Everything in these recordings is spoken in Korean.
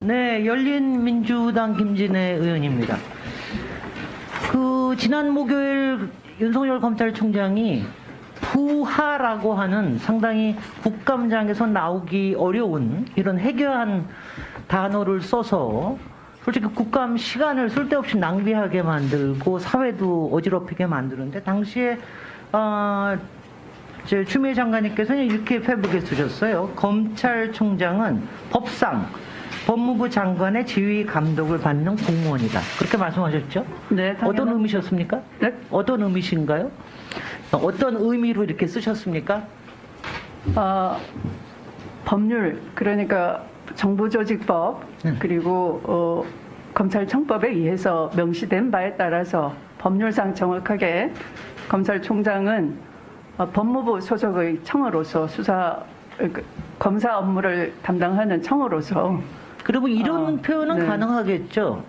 네, 열린민주당 김진애 의원입니다. 지난 목요일 윤석열 검찰총장이 부하라고 하는 상당히 국감장에서 나오기 어려운 이런 해괴한 단어를 써서 솔직히 국감 시간을 쓸데없이 낭비하게 만들고 사회도 어지럽히게 만드는데 당시에 추미애 장관님께서는 이렇게 페북에 쓰셨어요. 검찰총장은 법상 법무부 장관의 지휘 감독을 받는 공무원이다. 그렇게 말씀하셨죠? 네. 어떤 의미셨습니까? 네? 어떤 의미신가요? 어떤 의미로 이렇게 쓰셨습니까? 법률, 그러니까 정부조직법 그리고 검찰청법에 의해서 명시된 바에 따라서 법률상 정확하게 검찰총장은 법무부 소속의 청으로서 검사 업무를 담당하는 청으로서 그리고 이런 표현은 네. 가능하겠죠.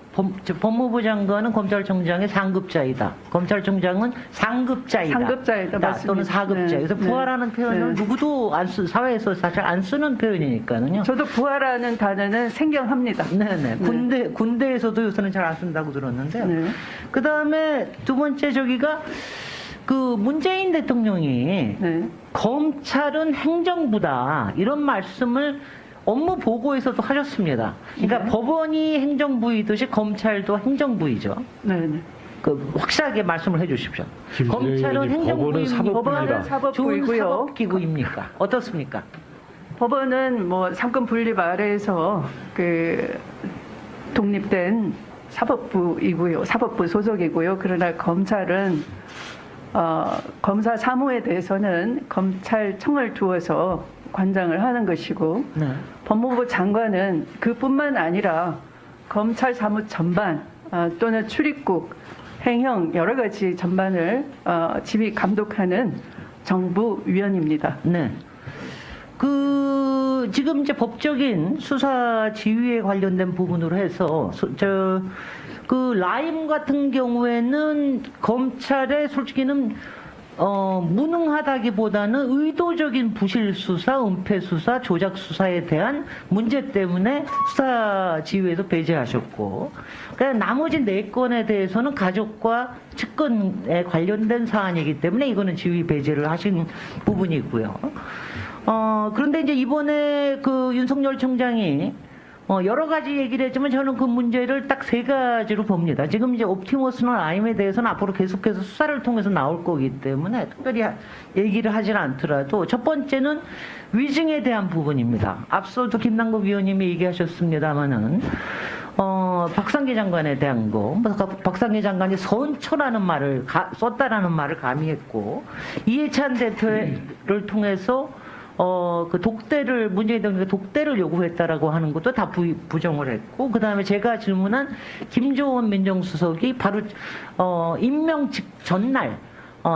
법무부 장관은 검찰총장의 상급자이다. 검찰총장은 상급자이다. 상급자이다. 맞습니다. 또는 사급자. 네. 그래서 부하라는 표현을 네. 누구도 사회에서 사실 안 쓰는 표현이니까요. 저도 부하라는 단어는 생경합니다. 네네. 군대에서도 요새는 잘 안 쓴다고 들었는데요. 네. 그 다음에 두 번째 저기가 문재인 대통령이 네. 검찰은 행정부다. 이런 말씀을 업무 보고에서도 하셨습니다. 그러니까 네. 법원이 행정부이듯이 검찰도 행정부이죠. 네. 네. 확실하게 말씀을 해주십시오. 검찰은 법원은 행정부입니까? 법원은 사법부이고요. 좋은 사법기구입니까? 어떻습니까? 법원은 상권 분립 아래에서 독립된 사법부이고요. 사법부 소속이고요. 그러나 검찰은 검사 사무에 대해서는 검찰청을 두어서 관장을 하는 것이고 네. 법무부 장관은 그뿐만 아니라 검찰 사무 전반 또는 출입국, 행형 여러 가지 전반을 지휘 감독하는 정부위원입니다. 네. 지금 이제 법적인 수사 지휘에 관련된 부분으로 해서 라임 같은 경우에는 검찰의 솔직히는 무능하다기보다는 의도적인 부실 수사, 은폐 수사, 조작 수사에 대한 문제 때문에 수사 지휘에서 배제하셨고, 그러니까 나머지 4건에 대해서는 가족과 측근에 관련된 사안이기 때문에 이거는 지휘 배제를 하신 부분이고요. 그런데 이제 이번에 윤석열 총장이 여러 가지 얘기를 했지만 저는 그 문제를 딱 3가지로 봅니다. 지금 이제 옵티머스나 라임에 대해서는 앞으로 계속해서 수사를 통해서 나올 거기 때문에 특별히 얘기를 하진 않더라도 첫 번째는 위증에 대한 부분입니다. 앞서도 김남국 위원님이 얘기하셨습니다마는 박상기 장관에 대한 거, 박상기 장관이 선처라는 말을 썼다라는 말을 가미했고 이해찬 대표를 통해서 문재인 대통령이 독대를 요구했다라고 하는 것도 다 부정을 했고, 그 다음에 제가 질문한 김조원 민정수석이 바로, 임명 전날,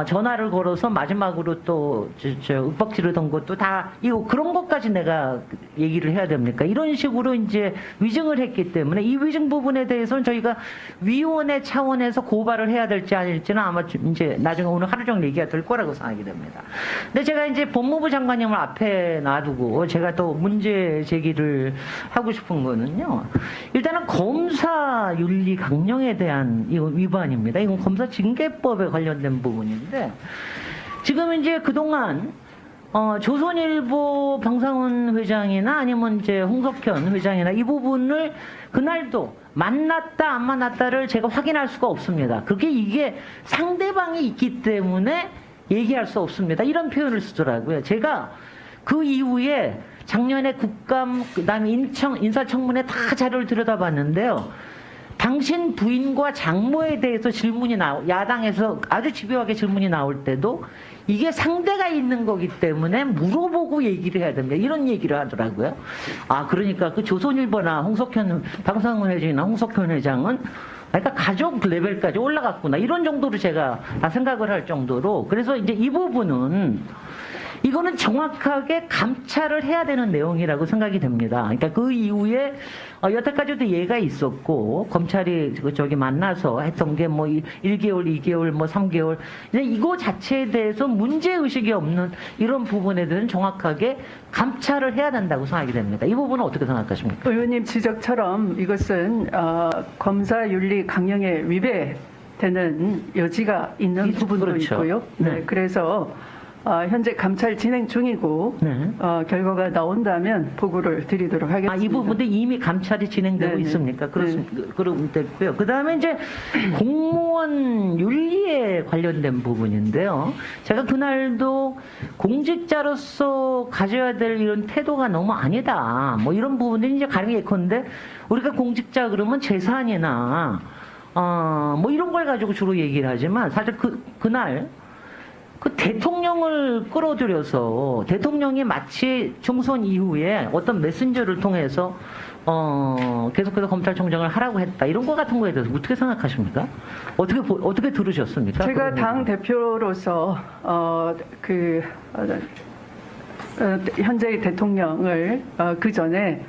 전화를 걸어서 마지막으로 또, 윽박 지르던 것도 다, 그런 것까지 내가 얘기를 해야 됩니까? 이런 식으로 이제 위증을 했기 때문에 이 위증 부분에 대해서는 저희가 위원회 차원에서 고발을 해야 될지 아닐지는 아마 이제 나중에 오늘 하루 종일 얘기가 될 거라고 생각이 됩니다. 근데 제가 이제 법무부 장관님을 앞에 놔두고 제가 또 문제 제기를 하고 싶은 거는요. 일단은 검사 윤리 강령에 대한 위반입니다. 이건 검사 징계법에 관련된 부분입니다. 지금 이제 그동안 조선일보 방상훈 회장이나 아니면 이제 홍석현 회장이나 이 부분을 그날도 만났다 안 만났다를 제가 확인할 수가 없습니다. 이게 상대방이 있기 때문에 얘기할 수 없습니다. 이런 표현을 쓰더라고요. 제가 그 이후에 작년에 국감 그다음에 인사청문회 다 자료를 들여다봤는데요. 당신 부인과 장모에 대해서 야당에서 아주 집요하게 질문이 나올 때도 이게 상대가 있는 거기 때문에 물어보고 얘기를 해야 됩니다. 이런 얘기를 하더라고요. 그러니까 조선일보나 방상훈 회장이나 홍석현 회장은 그러니까 가족 레벨까지 올라갔구나. 이런 정도로 제가 다 생각을 할 정도로. 그래서 이제 이 부분은 이거는 정확하게 감찰을 해야 되는 내용이라고 생각이 됩니다. 그러니까 그 이후에 여태까지도 예가 있었고 검찰이 저기 만나서 했던 게 뭐 1개월, 2개월, 뭐 3개월 이거 자체에 대해서 문제 의식이 없는 이런 부분에 대해서는 정확하게 감찰을 해야 된다고 생각이 됩니다. 이 부분은 어떻게 생각하십니까? 의원님 지적처럼 이것은 검사 윤리 강령에 위배되는 여지가 있는 부분도 그렇죠. 있고요. 네. 네, 그래서 현재 감찰 진행 중이고 네. 결과가 나온다면 보고를 드리도록 하겠습니다. 이 부분도 이미 감찰이 진행되고 네네. 있습니까? 그렇습니다. 그럼 됐고요. 그 다음에 이제 공무원 윤리에 관련된 부분인데요. 제가 그날도 공직자로서 가져야 될 이런 태도가 너무 아니다. 뭐 이런 부분들이 이제 가령 예컨대 우리가 공직자 그러면 재산이나 뭐 이런 걸 가지고 주로 얘기를 하지만 사실 그날 그 대통령을 끌어들여서 대통령이 마치 총선 이후에 어떤 메신저를 통해서 계속해서 검찰총장을 하라고 했다 이런 거 같은 거에 대해서 어떻게 생각하십니까? 어떻게 들으셨습니까? 제가 당 대표로서 현재의 대통령을 그 전에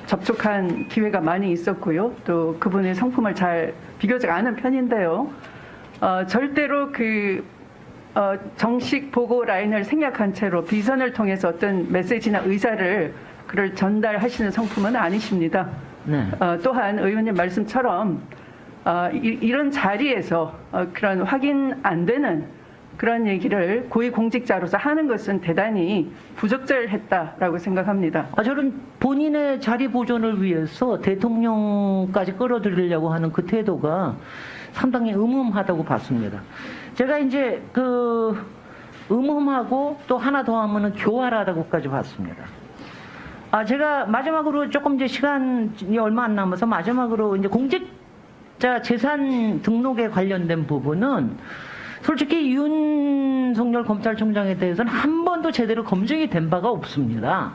접촉한 기회가 많이 있었고요. 또 그분의 성품을 잘 비교적 아는 편인데요. 절대로 정식 보고 라인을 생략한 채로 비선을 통해서 어떤 메시지나 의사를 그를 전달하시는 성품은 아니십니다. 네. 또한 의원님 말씀처럼 이런 자리에서 그런 확인 안 되는 그런 얘기를 고위공직자로서 하는 것은 대단히 부적절했다라고 생각합니다. 저는 본인의 자리 보존을 위해서 대통령까지 끌어들이려고 하는 그 태도가 상당히 음음하다고 봤습니다. 제가 이제 음음하고 또 하나 더 하면은 교활하다고까지 봤습니다. 제가 마지막으로 조금 이제 시간이 얼마 안 남아서 마지막으로 이제 공직자 재산 등록에 관련된 부분은 솔직히 윤석열 검찰총장에 대해서는 한 번도 제대로 검증이 된 바가 없습니다.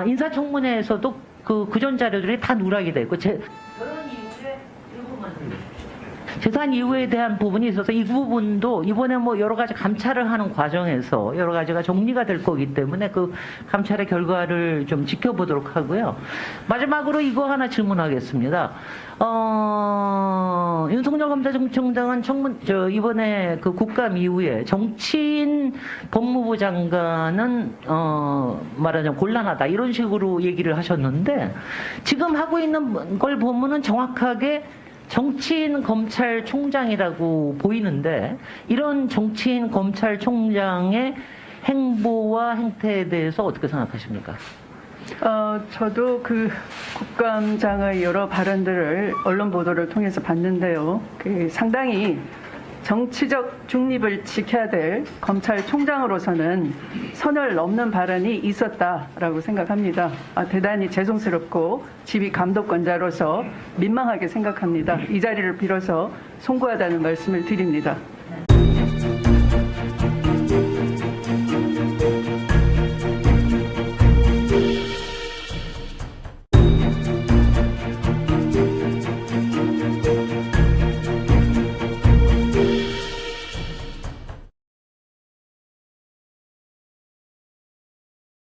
인사청문회에서도 그 전 자료들이 다 누락이 됐고 재산 이후에 대한 부분이 있어서 이 부분도 이번에 뭐 여러 가지 감찰을 하는 과정에서 여러 가지가 정리가 될 거기 때문에 그 감찰의 결과를 좀 지켜보도록 하고요. 마지막으로 이거 하나 질문하겠습니다. 윤석열 검찰총장은 이번에 그 국감 이후에 정치인 법무부 장관은 말하자면 곤란하다 이런 식으로 얘기를 하셨는데 지금 하고 있는 걸 보면은 정확하게 정치인 검찰총장이라고 보이는데 이런 정치인 검찰총장의 행보와 행태에 대해서 어떻게 생각하십니까? 저도 그 국감장의 여러 발언들을 언론 보도를 통해서 봤는데요. 상당히 정치적 중립을 지켜야 될 검찰총장으로서는 선을 넘는 발언이 있었다라고 생각합니다. 대단히 죄송스럽고 지휘 감독권자로서 민망하게 생각합니다. 이 자리를 빌어서 송구하다는 말씀을 드립니다.